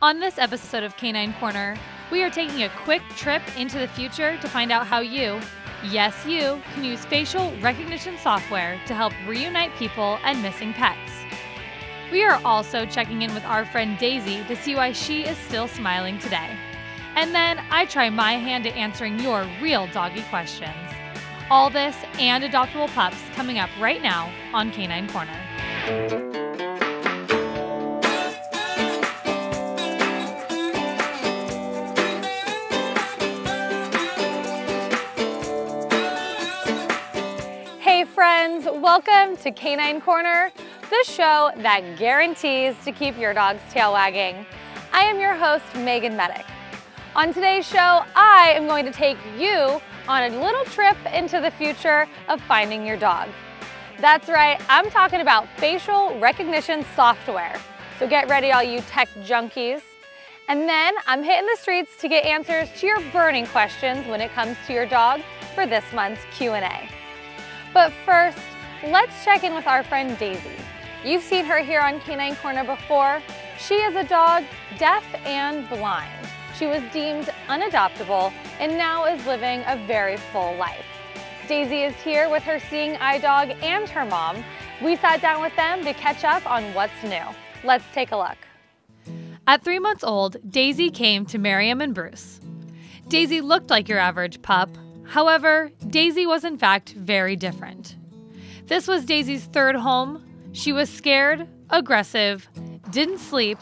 On this episode of Canine Corner, we are taking a quick trip into the future to find out how you, yes you, can use facial recognition software to help reunite people and missing pets. We are also checking in with our friend Daisy to see why she is still smiling today. And then I try my hand at answering your real doggy questions. All this and adoptable pups coming up right now on Canine Corner. Hey friends, welcome to Canine Corner, the show that guarantees to keep your dog's tail wagging. I am your host, Meagan Medick. On today's show, I am going to take you on a little trip into the future of finding your dog. That's right, I'm talking about facial recognition software. So get ready, all you tech junkies. And then I'm hitting the streets to get answers to your burning questions when it comes to your dog for this month's Q&A. But first, let's check in with our friend Daisy. You've seen her here on Canine Corner before. She is a dog deaf and blind. She was deemed unadoptable and now is living a very full life. Daisy is here with her seeing eye dog and her mom. We sat down with them to catch up on what's new. Let's take a look. At 3 months old, Daisy came to Miriam and Bruce. Daisy looked like your average pup. However, Daisy was in fact very different. This was Daisy's third home. She was scared, aggressive, didn't sleep,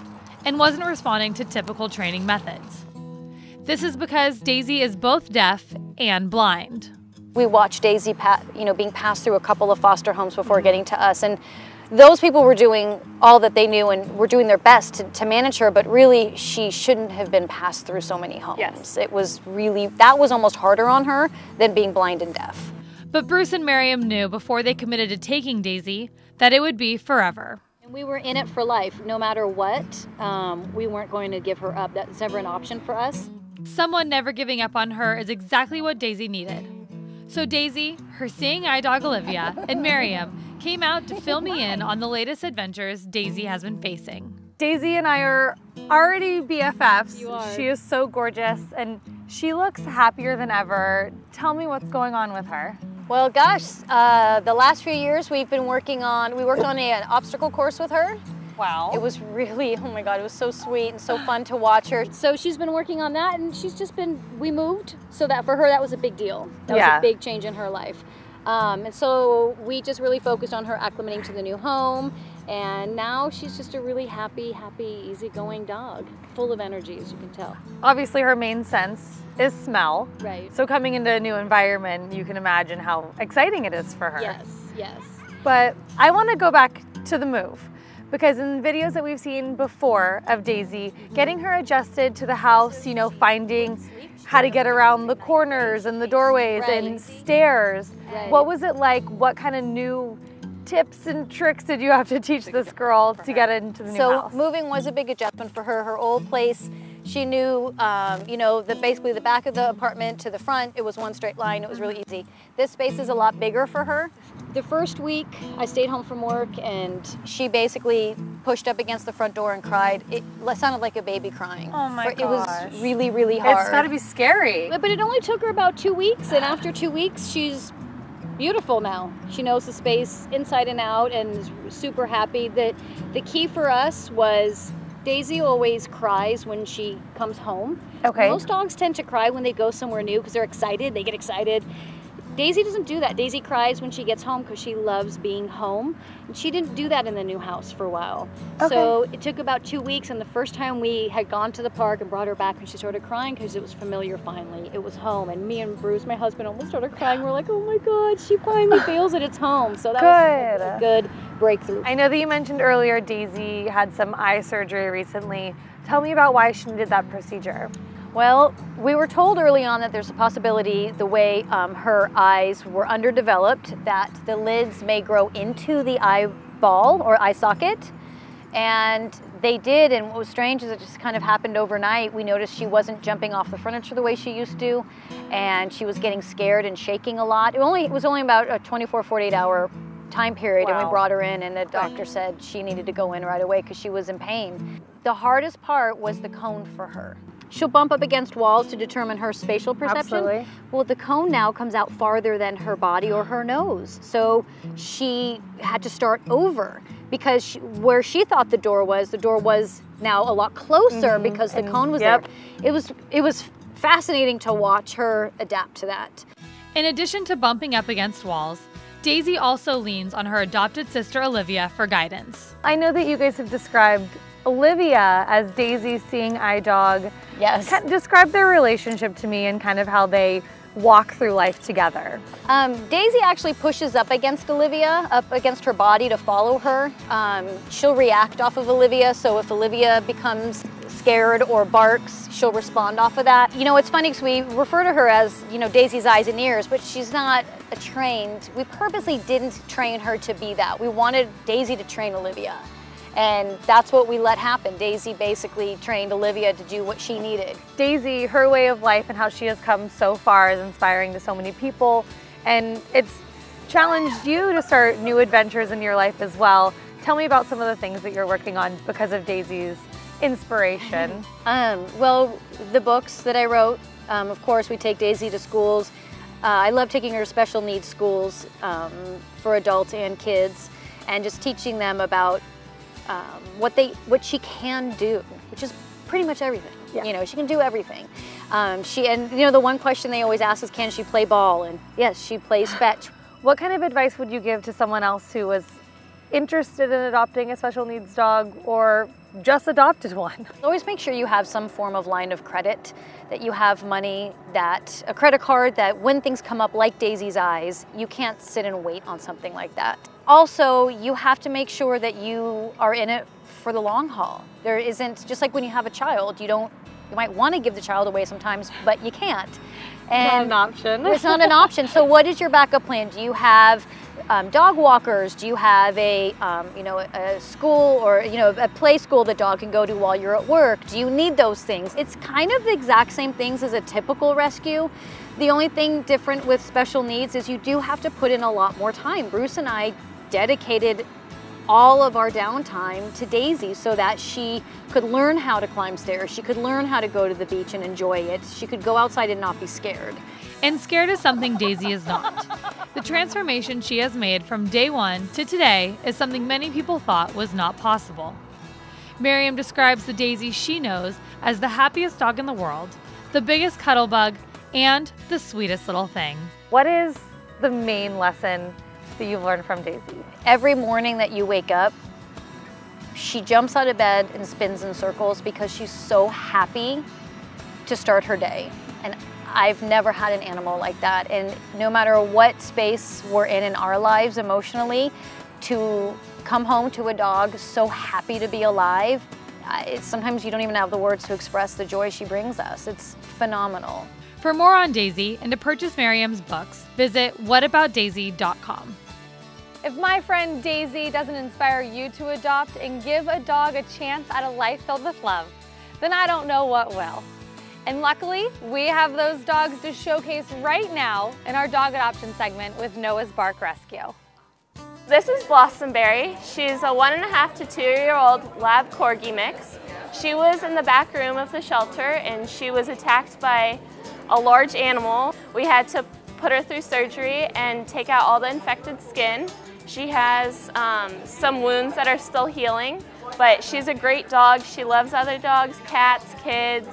and wasn't responding to typical training methods. This is because Daisy is both deaf and blind. We watched Daisy being passed through a couple of foster homes before getting to us, and those people were doing all that they knew and were doing their best to manage her, but really she shouldn't have been passed through so many homes. Yes. It was really, that was almost harder on her than being blind and deaf. But Bruce and Miriam knew before they committed to taking Daisy that it would be forever. And we were in it for life, no matter what. We weren't going to give her up. That's never an option for us. Someone never giving up on her is exactly what Daisy needed. So Daisy, her seeing eye dog Olivia, and Miriam came out to fill me in on the latest adventures Daisy has been facing. Daisy and I are already BFFs. You are. She is so gorgeous and she looks happier than ever. Tell me what's going on with her. Well, gosh, the last few years we worked on an obstacle course with her. Wow. It was really, oh my God, it was so sweet and so fun to watch her. So she's been working on that, and we moved, so that for her that was a big deal. That was Yeah. a big change in her life. And so we just really focused on her acclimating to the new home, and now she's just a really happy, easygoing dog, full of energy, as you can tell. Obviously her main sense is smell. Right. So coming into a new environment, you can imagine how exciting it is for her. Yes. But I want to go back to the move, because in videos that we've seen before of Daisy, getting her adjusted to the house, you know, finding how to get around the corners and the doorways and stairs. Right. What was it like? What kind of new tips and tricks did you have to teach this girl to get into the new house? So moving was a big adjustment for her. Her old place, she knew, basically the back of the apartment to the front, it was one straight line. It was really easy. This space is a lot bigger for her. The first week I stayed home from work, and She basically pushed up against the front door and cried. It sounded like a baby crying. Oh my It was gosh. really, really hard. It's got to be scary. but it only took her about 2 weeks, and after 2 weeks she's beautiful now. She knows the space inside and out and is super happy. The key for us was Daisy always cries when she comes home. Okay. Most dogs tend to cry when they go somewhere new because they're excited, they get excited. Daisy doesn't do that. Daisy cries when she gets home because she loves being home. And she didn't do that in the new house for a while. Okay. So it took about 2 weeks, and the first time we had gone to the park and brought her back, and she started crying because it was familiar finally. It was home. And me and Bruce, my husband, almost started crying. We're like, oh my God, she finally feels that it's home. So that was a good breakthrough. I know that you mentioned earlier Daisy had some eye surgery recently. Tell me about why she needed that procedure. Well, we were told early on that there's a possibility the way her eyes were underdeveloped, that the lids may grow into the eyeball or eye socket. And they did, and what was strange is it just kind of happened overnight. We noticed she wasn't jumping off the furniture the way she used to, and she was getting scared and shaking a lot. It was only about a 24, 48 hour time period. Wow. And we brought her in, and the doctor said she needed to go in right away because she was in pain. The hardest part was the cone for her. She'll bump up against walls to determine her spatial perception. Absolutely. Well, the cone now comes out farther than her body or her nose. So she had to start over because where she thought the door was now a lot closer because the cone was there. It was fascinating to watch her adapt to that. In addition to bumping up against walls, Daisy also leans on her adopted sister Olivia for guidance. I know that you guys have described Olivia as Daisy's seeing eye dog. Yes. Describe their relationship to me and kind of how they walk through life together. Daisy actually pushes up against Olivia, up against her body to follow her. She'll react off of Olivia, so if Olivia becomes scared or barks, she'll respond off of that. You know, it's funny because we refer to her as, you know, Daisy's eyes and ears, but she's not we purposely didn't train her to be that. We wanted Daisy to train Olivia. And that's what we let happen. Daisy basically trained Olivia to do what she needed. Daisy, her way of life and how she has come so far is inspiring to so many people. And it's challenged you to start new adventures in your life as well. Tell me about some of the things that you're working on because of Daisy's inspiration. Well, the books that I wrote, of course, we take Daisy to schools. I love taking her to special needs schools for adults and kids and just teaching them about what she can do, which is pretty much everything. Yeah. You know, she can do everything. And you know, the one question they always ask is, can she play ball? And yes, she plays fetch. What kind of advice would you give to someone else who was interested in adopting a special needs dog or just adopted one? Always make sure you have some form of line of credit, that you have money, that a credit card, that when things come up like Daisy's eyes, you can't sit and wait on something like that. Also, you have to make sure that you are in it for the long haul. There isn't, just like when you have a child, you might want to give the child away sometimes, but you can't. And not an option. It's not an option. So what is your backup plan? Do you have dog walkers? Do you have a school or a play school the dog can go to while you're at work? Do you need those things? It's kind of the exact same things as a typical rescue. The only thing different with special needs is you do have to put in a lot more time. Bruce and I dedicated all of our downtime to Daisy so that she could learn how to climb stairs. She could learn how to go to the beach and enjoy it. She could go outside and not be scared. And scared is something Daisy is not. The transformation she has made from day one to today is something many people thought was not possible. Miriam describes the Daisy she knows as the happiest dog in the world, the biggest cuddle bug, and the sweetest little thing. What is the main lesson that you've learned from Daisy? Every morning that you wake up, she jumps out of bed and spins in circles because she's so happy to start her day. And I've never had an animal like that. And no matter what space we're in our lives emotionally, to come home to a dog so happy to be alive, sometimes you don't even have the words to express the joy she brings us. It's phenomenal. For more on Daisy and to purchase Miriam's books, visit whataboutdaisy.com. If my friend Daisy doesn't inspire you to adopt and give a dog a chance at a life filled with love, then I don't know what will. And luckily, we have those dogs to showcase right now in our dog adoption segment with Noah's Bark Rescue. This is Blossomberry. She's a 1.5 to 2-year-old lab corgi mix. She was in the back room of the shelter and she was attacked by a large animal. We had to put her through surgery and take out all the infected skin. She has some wounds that are still healing, but she's a great dog. She loves other dogs, cats, kids,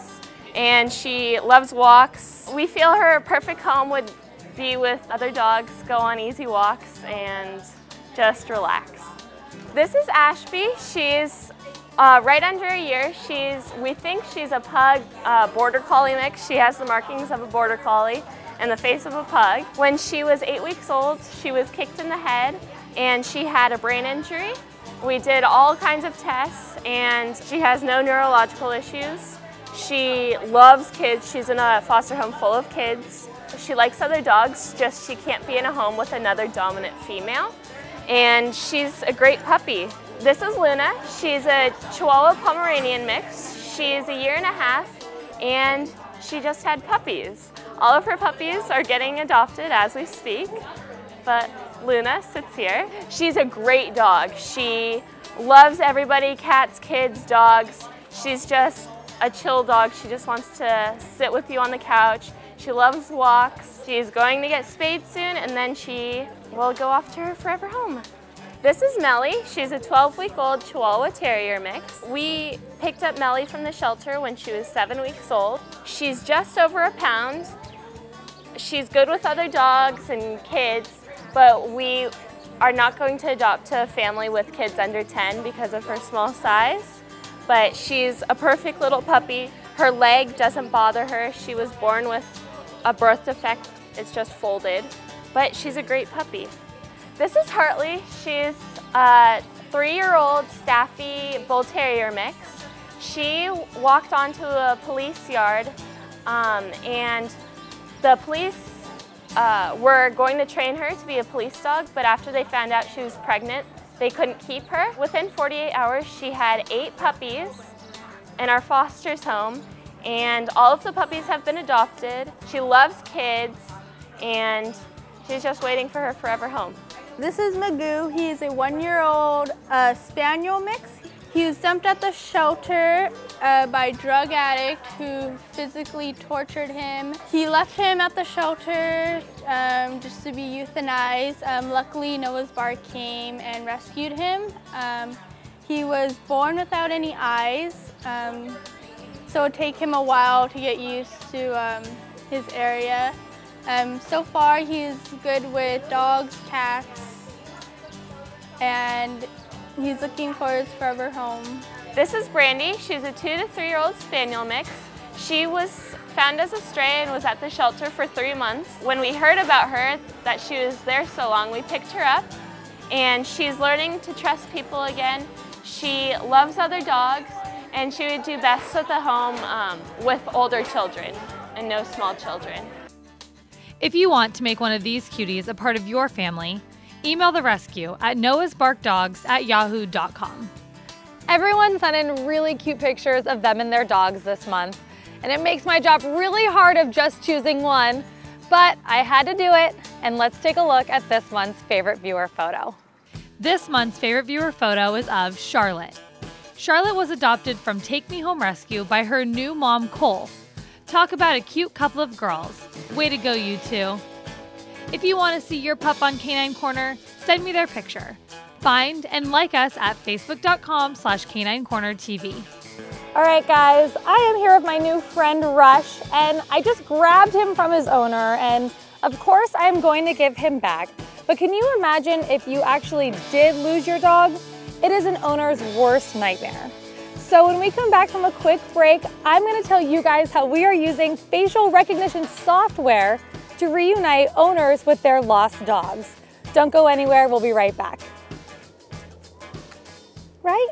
and she loves walks. We feel her perfect home would be with other dogs, go on easy walks, and just relax. This is Ashby. She's right under a year. We think she's a pug border collie mix. She has the markings of a border collie and the face of a pug. When she was 8 weeks old, she was kicked in the head and she had a brain injury. We did all kinds of tests and she has no neurological issues. She loves kids. She's in a foster home full of kids. She likes other dogs, just she can't be in a home with another dominant female. And she's a great puppy. This is Luna. She's a Chihuahua Pomeranian mix. She's 1.5 years and she just had puppies. All of her puppies are getting adopted as we speak, but Luna sits here. She's a great dog. She loves everybody, cats, kids, dogs. She's just a chill dog. She just wants to sit with you on the couch. She loves walks. She's going to get spayed soon, and then she will go off to her forever home. This is Melly. She's a 12-week-old Chihuahua Terrier mix. We picked up Melly from the shelter when she was 7 weeks old. She's just over a pound. She's good with other dogs and kids, but we are not going to adopt a family with kids under 10 because of her small size. But she's a perfect little puppy. Her leg doesn't bother her. She was born with a birth defect. It's just folded, but she's a great puppy. This is Hartley. She's a 3-year-old Staffy Bull Terrier mix. She walked onto a police yard and the police were going to train her to be a police dog, but after they found out she was pregnant, they couldn't keep her. Within 48 hours, she had 8 puppies in our foster's home, and all of the puppies have been adopted. She loves kids, and she's just waiting for her forever home. This is Magoo. He is a 1-year-old spaniel mix. He was dumped at the shelter by a drug addict who physically tortured him. He left him at the shelter just to be euthanized. Luckily, Noah's Bark came and rescued him. He was born without any eyes, so it would take him a while to get used to his area. So far, he's good with dogs, cats, and he's looking for his forever home. This is Brandy. She's a 2- to 3-year-old spaniel mix. She was found as a stray and was at the shelter for 3 months. When we heard about her, that she was there so long, we picked her up, and she's learning to trust people again. She loves other dogs, and she would do best at the home with older children and no small children. If you want to make one of these cuties a part of your family, email the rescue at noahsbarkdogs@yahoo.com. Everyone sent in really cute pictures of them and their dogs this month, and it makes my job really hard of just choosing one, but I had to do it, and let's take a look at this month's favorite viewer photo. This month's favorite viewer photo is of Charlotte. Charlotte was adopted from Take Me Home Rescue by her new mom, Cole. Talk about a cute couple of girls. Way to go, you two. If you want to see your pup on Canine Corner, send me their picture. Find and like us at facebook.com/caninecornertv. All right, guys, I am here with my new friend Rush, and I just grabbed him from his owner, and of course I am going to give him back. But can you imagine if you actually did lose your dog? It is an owner's worst nightmare. So when we come back from a quick break, I'm going to tell you guys how we are using facial recognition software to reunite owners with their lost dogs. Don't go anywhere, we'll be right back. Right?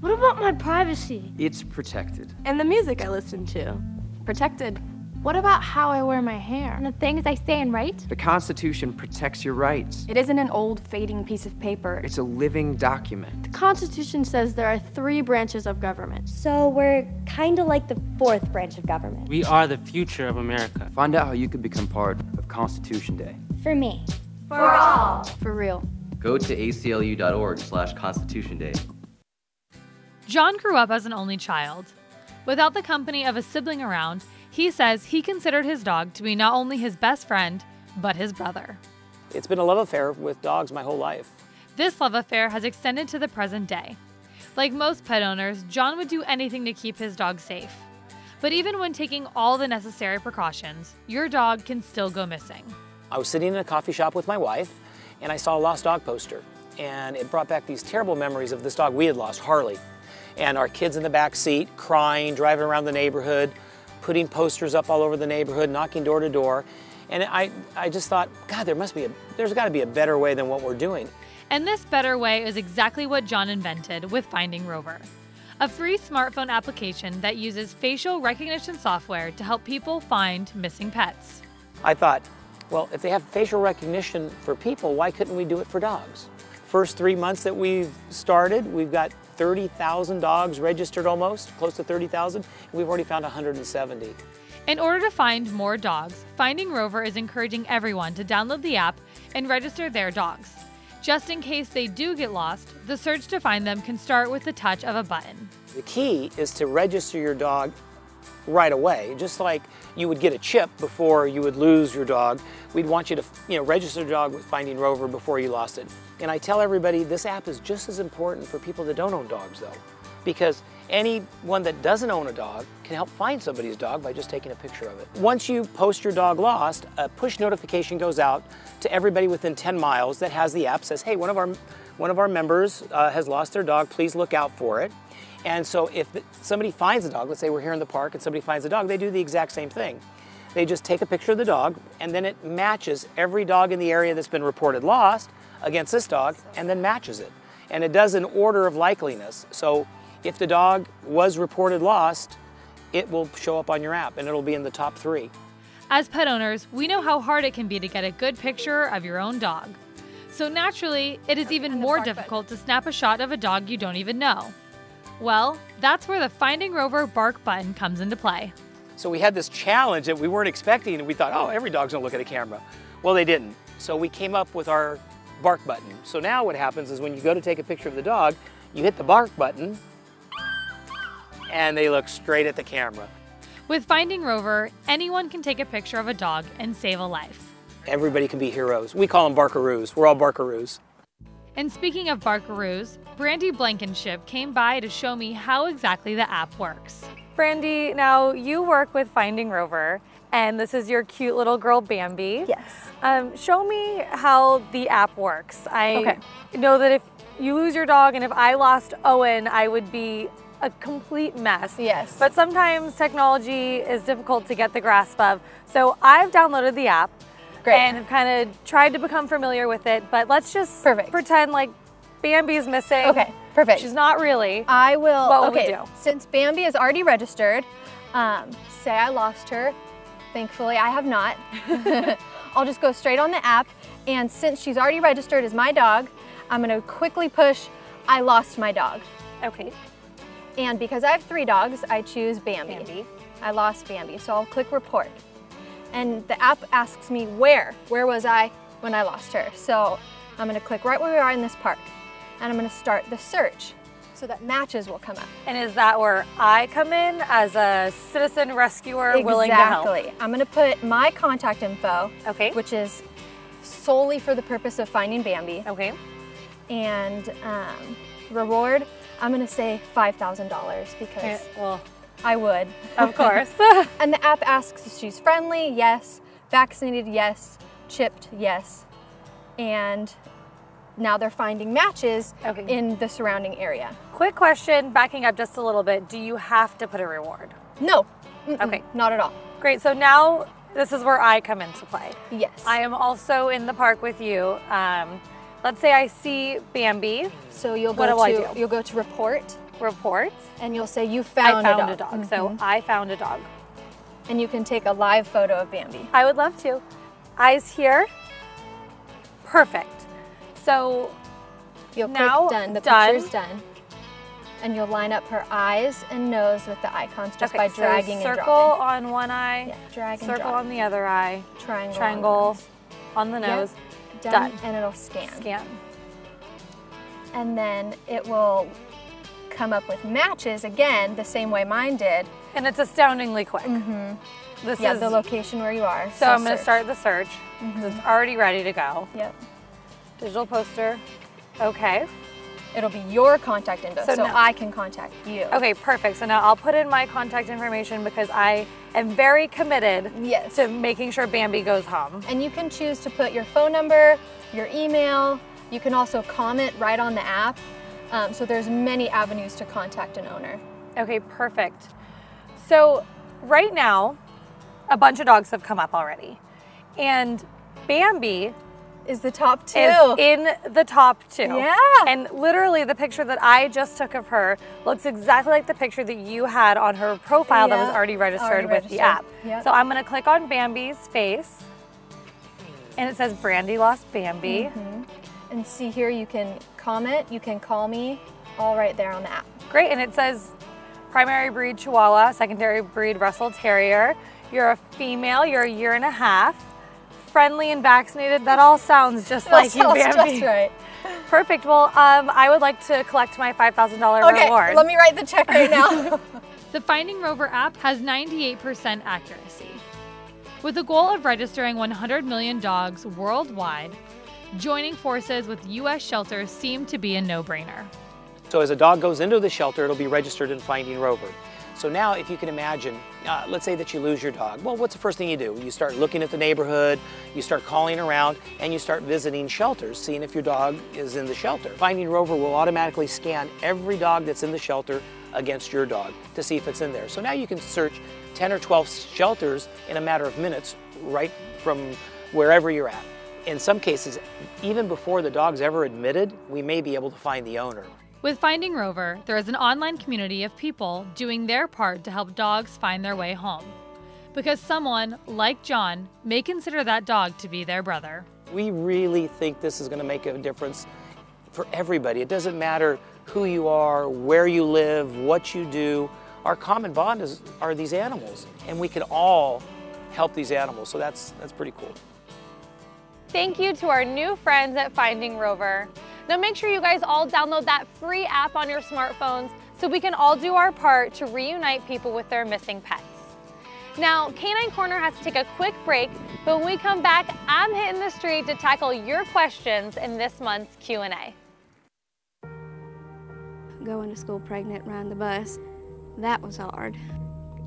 What about my privacy? It's protected. And the music I listen to. Protected. What about how I wear my hair? And the things I say and write? The Constitution protects your rights. It isn't an old, fading piece of paper. It's a living document. The Constitution says there are 3 branches of government. So we're kind of like the 4th branch of government. We are the future of America. Find out how you can become part of Constitution Day. For me. For all. For real. Go to aclu.org/Constitution Day. John grew up as an only child. Without the company of a sibling around, he says he considered his dog to be not only his best friend, but his brother. It's been a love affair with dogs my whole life. This love affair has extended to the present day. Like most pet owners, John would do anything to keep his dog safe. But even when taking all the necessary precautions, your dog can still go missing. I was sitting in a coffee shop with my wife, and I saw a lost dog poster. And it brought back these terrible memories of this dog we had lost, Harley. And our kids in the back seat, crying, driving around the neighborhood, putting posters up all over the neighborhood, knocking door to door. And I just thought, God, there's got to be a better way than what we're doing. And this better way is exactly what John invented with Finding Rover, a free smartphone application that uses facial recognition software to help people find missing pets. I thought, well, if they have facial recognition for people, why couldn't we do it for dogs? First 3 months that we've started, we've got 30,000 dogs registered almost, close to 30,000, and we've already found 170. In order to find more dogs, Finding Rover is encouraging everyone to download the app and register their dogs. Just in case they do get lost, the search to find them can start with the touch of a button. The key is to register your dog right away. Just like you would get a chip before you would lose your dog, we'd want you to register your dog with Finding Rover before you lost it. And I tell everybody this app is just as important for people that don't own dogs though, because anyone that doesn't own a dog can help find somebody's dog by just taking a picture of it. Once you post your dog lost, a push notification goes out to everybody within 10 miles that has the app, says, hey, one of our members has lost their dog, please look out for it. And so if somebody finds a dog, let's say we're here in the park and somebody finds a dog, they do the exact same thing. They just take a picture of the dog and then it matches every dog in the area that's been reported lost against this dog and then matches it. And it does an order of likeliness. So if the dog was reported lost, it will show up on your app and it'll be in the top 3. As pet owners, we know how hard it can be to get a good picture of your own dog. So naturally, it is even more difficult to snap a shot of a dog you don't even know. Well, that's where the Finding Rover bark button comes into play. So we had this challenge that we weren't expecting and we thought, oh, every dog's gonna look at a camera. Well, they didn't. So we came up with our bark button. So now what happens is when you go to take a picture of the dog, you hit the bark button and they look straight at the camera. With Finding Rover, anyone can take a picture of a dog and save a life. Everybody can be heroes. We call them barkaroos. We're all barkaroos. And speaking of barkaroos, Brandy Blankenship came by to show me how exactly the app works. Brandy, now you work with Finding Rover, and this is your cute little girl Bambi. Yes. Show me how the app works. I know that if you lose your dog and if I lost Owen, I would be a complete mess. Yes. But sometimes technology is difficult to get the grasp of. So I've downloaded the app. Great. And have kind of tried to become familiar with it, but let's just pretend like Bambi is missing. Okay, perfect. She's not really. I will, What will we do? Since Bambi is already registered, say I lost her, thankfully I have not. I'll just go straight on the app, and since she's already registered as my dog, I'm gonna quickly push, I lost my dog. Okay. And because I have 3 dogs, I choose Bambi. I lost Bambi, so I'll click report. And the app asks me where was I when I lost her. So I'm gonna click right where we are in this park. And I'm gonna start the search so that matches will come up. And is that where I come in as a citizen rescuer willing to help? Exactly. I'm gonna put my contact info, which is solely for the purpose of finding Bambi. Okay. And reward, I'm gonna say $5,000 because I would. Of course. And the app asks if she's friendly, yes. Vaccinated, yes. Chipped, yes. And now they're finding matches in the surrounding area. Quick question, backing up just a little bit. Do you have to put a reward? No. Okay. Not at all. Great, so now this is where I come into play. Yes. I am also in the park with you. Let's say I see Bambi. So you'll go you'll go to report. Report. And you'll say you found a dog. So I found a dog. And you can take a live photo of Bambi. I would love to. Eyes here. Perfect. So you'll now click done. The picture's done. And you'll line up her eyes and nose with the icons just by dragging and dropping. Circle on one eye. Yeah, drag and circle drop. on the other eye. Triangle on the nose. Yep. Done. And it'll scan. And then it will come up with matches again, the same way mine did. And it's astoundingly quick. This is the location where you are. So I'm going to start the search. It's already ready to go. Yep. Digital poster. Okay. It'll be your contact info, so I can contact you. Okay, perfect. So now I'll put in my contact information because I am very committed to making sure Bambi goes home. And you can choose to put your phone number, your email. You can also comment right on the app. So there's many avenues to contact an owner. Okay, perfect. So right now, a bunch of dogs have come up already. And Bambi is the top 2. Is in the top 2. Yeah. And literally the picture that I just took of her looks exactly like the picture that you had on her profile that was already registered with the app. Yep. So I'm gonna click on Bambi's face and it says Brandy lost Bambi. And see here, you can comment, you can call me, all right there on the app. Great, and it says primary breed Chihuahua, secondary breed Russell Terrier. You're a female, you're 1.5 years, friendly and vaccinated. That all sounds just like you, Bambi. Just right. Perfect. Well, I would like to collect my $5,000 reward. Okay, let me write the check right now. The Finding Rover app has 98% accuracy. With the goal of registering 100 million dogs worldwide, joining forces with U.S. shelters seemed to be a no-brainer. So as a dog goes into the shelter, it'll be registered in Finding Rover. So now if you can imagine, let's say that you lose your dog. Well, what's the first thing you do? You start looking at the neighborhood, you start calling around, and you start visiting shelters, seeing if your dog is in the shelter. Finding Rover will automatically scan every dog that's in the shelter against your dog to see if it's in there. So now you can search 10 or 12 shelters in a matter of minutes right from wherever you're at. In some cases, even before the dog's ever admitted, we may be able to find the owner. With Finding Rover, there is an online community of people doing their part to help dogs find their way home. Because someone, like John, may consider that dog to be their brother. We really think this is going to make a difference for everybody. It doesn't matter who you are, where you live, what you do. Our common bond are these animals, and we can all help these animals, so that's pretty cool. Thank you to our new friends at Finding Rover. Now make sure you guys all download that free app on your smartphones so we can all do our part to reunite people with their missing pets. Now, Canine Corner has to take a quick break, but when we come back, I'm hitting the street to tackle your questions in this month's Q&A. Going to school pregnant, riding the bus, that was hard.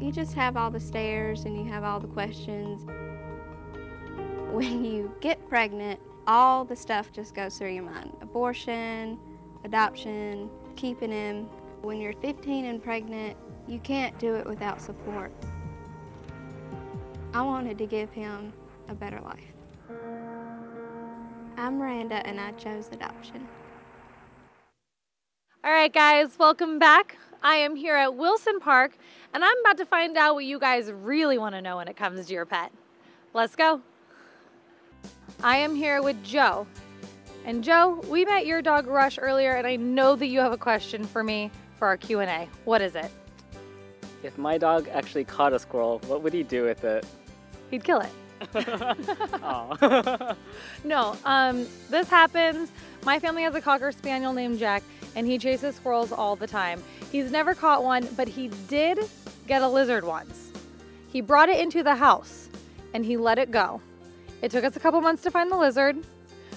You just have all the stares and you have all the questions. When you get pregnant, all the stuff just goes through your mind. Abortion, adoption, keeping him. When you're 15 and pregnant, you can't do it without support. I wanted to give him a better life. I'm Miranda and I chose adoption. All right, guys, welcome back. I am here at Wilson Park, and I'm about to find out what you guys really want to know when it comes to your pet. Let's go. I am here with Joe. And Joe, we met your dog Rush earlier, and I know that you have a question for me for our Q&A. What is it? If my dog actually caught a squirrel, what would he do with it? He'd kill it. Oh. No, this happens. My family has a Cocker Spaniel named Jack, and he chases squirrels all the time. He's never caught one, but he did get a lizard once. He brought it into the house, and he let it go. It took us a couple months to find the lizard.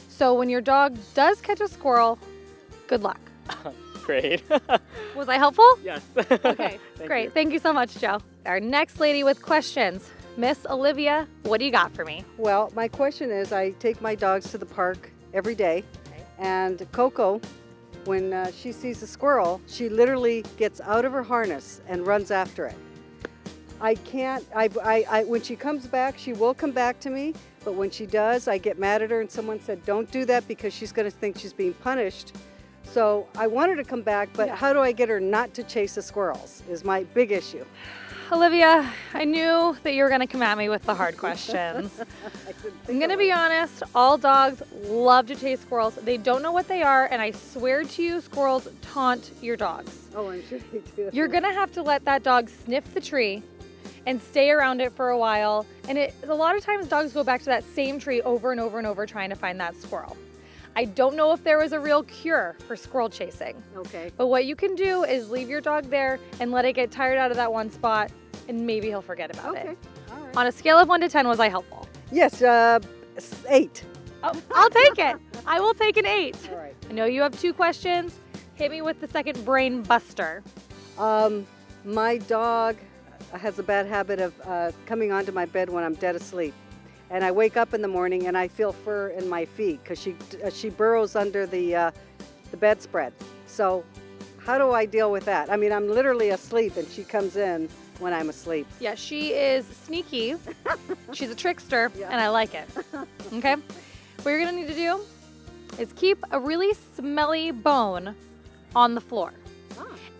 So when your dog does catch a squirrel, good luck. Great. Was I helpful? Yes. Okay, great. Thank you so much, Joe. Our next lady with questions, Miss Olivia, what do you got for me? Well, my question is, I take my dogs to the park every day, and Coco, when she sees a squirrel, she literally gets out of her harness and runs after it. I can't, when she comes back, she will come back to me, but when she does, I get mad at her, and someone said, don't do that because she's going to think she's being punished. So I want her to come back, but how do I get her not to chase the squirrels is my big issue. Olivia, I knew that you were going to come at me with the hard questions. I'm going to be honest, all dogs love to chase squirrels. They don't know what they are, and I swear to you, squirrels taunt your dogs. Oh, I'm sure they do. You're going to have to let that dog sniff the tree and stay around it for a while. And a lot of times dogs go back to that same tree over and over and over trying to find that squirrel. I don't know if there was a real cure for squirrel chasing. Okay. But what you can do is leave your dog there and let it get tired out of that one spot, and maybe he'll forget about it. All right. On a scale of 1 to 10, was I helpful? Yes, 8. Oh, I'll take it. I will take an 8. All right. I know you have 2 questions. Hit me with the second brain buster. My dog has a bad habit of coming onto my bed when I'm dead asleep. And I wake up in the morning and I feel fur in my feet because she burrows under the bedspread. So how do I deal with that? I mean, I'm literally asleep and she comes in when I'm asleep. Yeah, she is sneaky. She's a trickster, and I like it. Okay? What you're gonna need to do is keep a really smelly bone on the floor.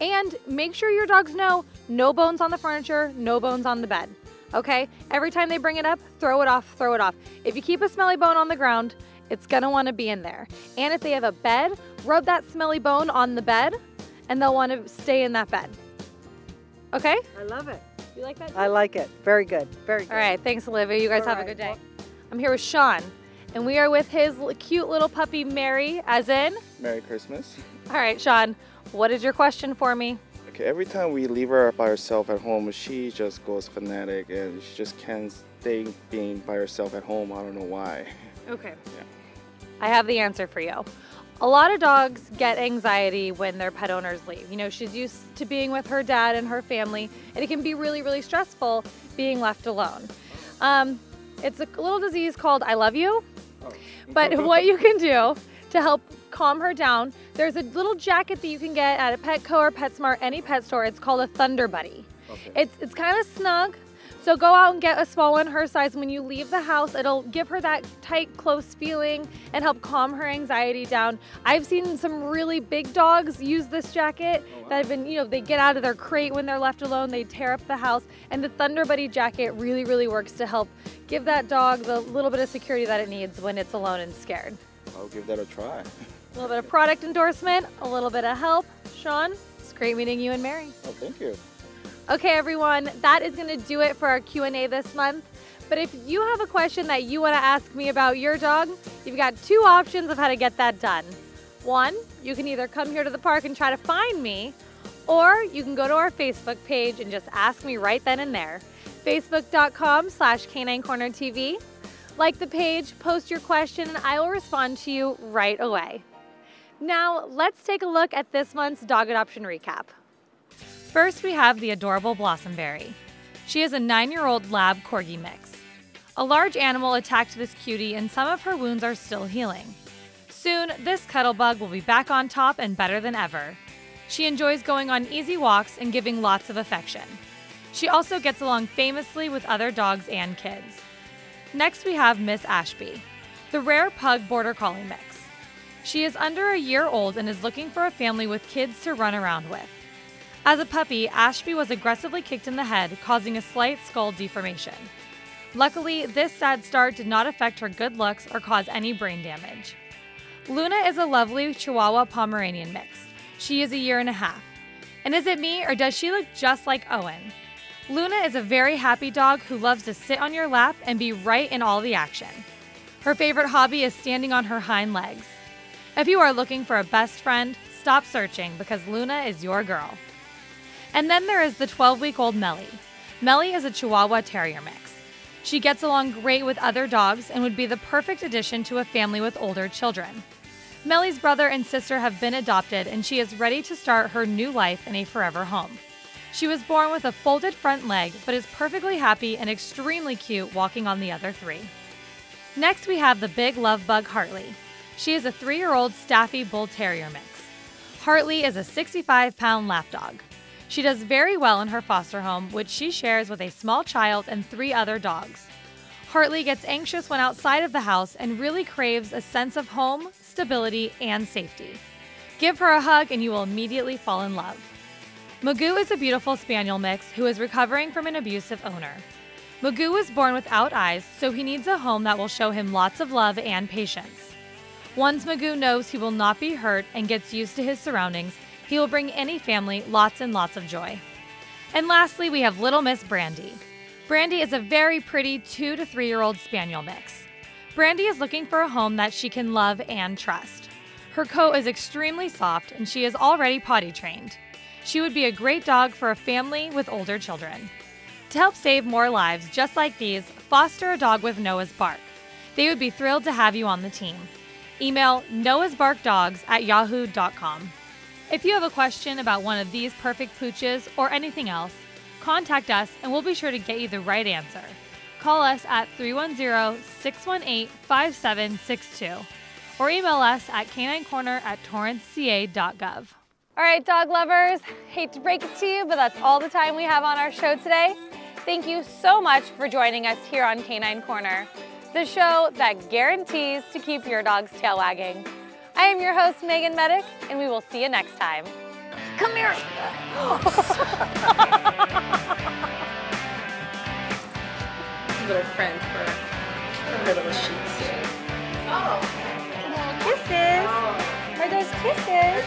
And make sure your dogs know no bones on the furniture, no bones on the bed. Okay? Every time they bring it up, throw it off, throw it off. If you keep a smelly bone on the ground, it's gonna wanna be in there. And if they have a bed, rub that smelly bone on the bed, and they'll wanna stay in that bed. Okay? I love it. You like that? I like it. Very good. Very good. All right, thanks, Olivia. You guys have a good day. I'm here with Sean, and we are with his cute little puppy, Mary, as in? Merry Christmas. All right, Sean, what is your question for me? Okay, every time we leave her by herself at home, she just goes fanatic and she just can't stay being by herself at home. I don't know why. Okay. Yeah. I have the answer for you. A lot of dogs get anxiety when their pet owners leave. You know, she's used to being with her dad and her family, and it can be really, really stressful being left alone. It's a little disease called I love you, but what you can do to help calm her down, there's a little jacket that you can get at a Petco or PetSmart, any pet store. It's called a Thunder Buddy. Okay. It's kind of snug, so go out and get a small one her size. When you leave the house, it'll give her that tight, close feeling and help calm her anxiety down. I've seen some really big dogs use this jacket that have been, you know, they get out of their crate when they're left alone, they tear up the house, and the Thunder Buddy jacket really, really works to help give that dog the little bit of security that it needs when it's alone and scared. I'll give that a try. A little bit of product endorsement, a little bit of help. Sean, it's great meeting you and Mary. Oh, thank you. Okay, everyone, that is gonna do it for our Q&A this month. But if you have a question that you wanna ask me about your dog, you've got two options of how to get that done. One, you can either come here to the park and try to find me, or you can go to our Facebook page and just ask me right then and there. Facebook.com/CanineCornerTV. Like the page, post your question, and I will respond to you right away. Now, let's take a look at this month's dog adoption recap. First, we have the adorable Blossomberry. She is a 9-year-old lab corgi mix. A large animal attacked this cutie, and some of her wounds are still healing. Soon, this cuddle bug will be back on top and better than ever. She enjoys going on easy walks and giving lots of affection. She also gets along famously with other dogs and kids. Next, we have Miss Ashby, the rare pug border collie mix. She is under a year old and is looking for a family with kids to run around with. As a puppy, Ashby was aggressively kicked in the head, causing a slight skull deformation. Luckily, this sad start did not affect her good looks or cause any brain damage. Luna is a lovely Chihuahua Pomeranian mix. She is a 1.5 years. And is it me, or does she look just like Owen? Luna is a very happy dog who loves to sit on your lap and be right in all the action. Her favorite hobby is standing on her hind legs. If you are looking for a best friend, stop searching because Luna is your girl. And then there is the 12-week-old Melly. Melly is a Chihuahua Terrier mix. She gets along great with other dogs and would be the perfect addition to a family with older children. Melly's brother and sister have been adopted, and she is ready to start her new life in a forever home. She was born with a folded front leg, but is perfectly happy and extremely cute walking on the other 3. Next, we have the big love bug Hartley. She is a 3-year-old Staffy Bull Terrier mix. Hartley is a 65-pound lapdog. She does very well in her foster home, which she shares with a small child and 3 other dogs. Hartley gets anxious when outside of the house and really craves a sense of home, stability, and safety. Give her a hug and you will immediately fall in love. Magoo is a beautiful spaniel mix who is recovering from an abusive owner. Magoo was born without eyes, so he needs a home that will show him lots of love and patience. Once Magoo knows he will not be hurt and gets used to his surroundings, he will bring any family lots and lots of joy. And lastly, we have little Miss Brandy. Brandy is a very pretty 2 to 3-year-old spaniel mix. Brandy is looking for a home that she can love and trust. Her coat is extremely soft and she is already potty trained. She would be a great dog for a family with older children. To help save more lives just like these, foster a dog with Noah's Bark. They would be thrilled to have you on the team. Email noahsbarkdogs@yahoo.com. If you have a question about one of these perfect pooches or anything else, contact us and we'll be sure to get you the right answer. Call us at 310-618-5762 or email us at caninecorner@torranceca.gov. All right, dog lovers, hate to break it to you, but that's all the time we have on our show today. Thank you so much for joining us here on Canine Corner, the show that guarantees to keep your dog's tail wagging. I am your host, Meagan Medick, and we will see you next time. Come here. Little friend for her little shih tzu. Little kisses. Are those kisses?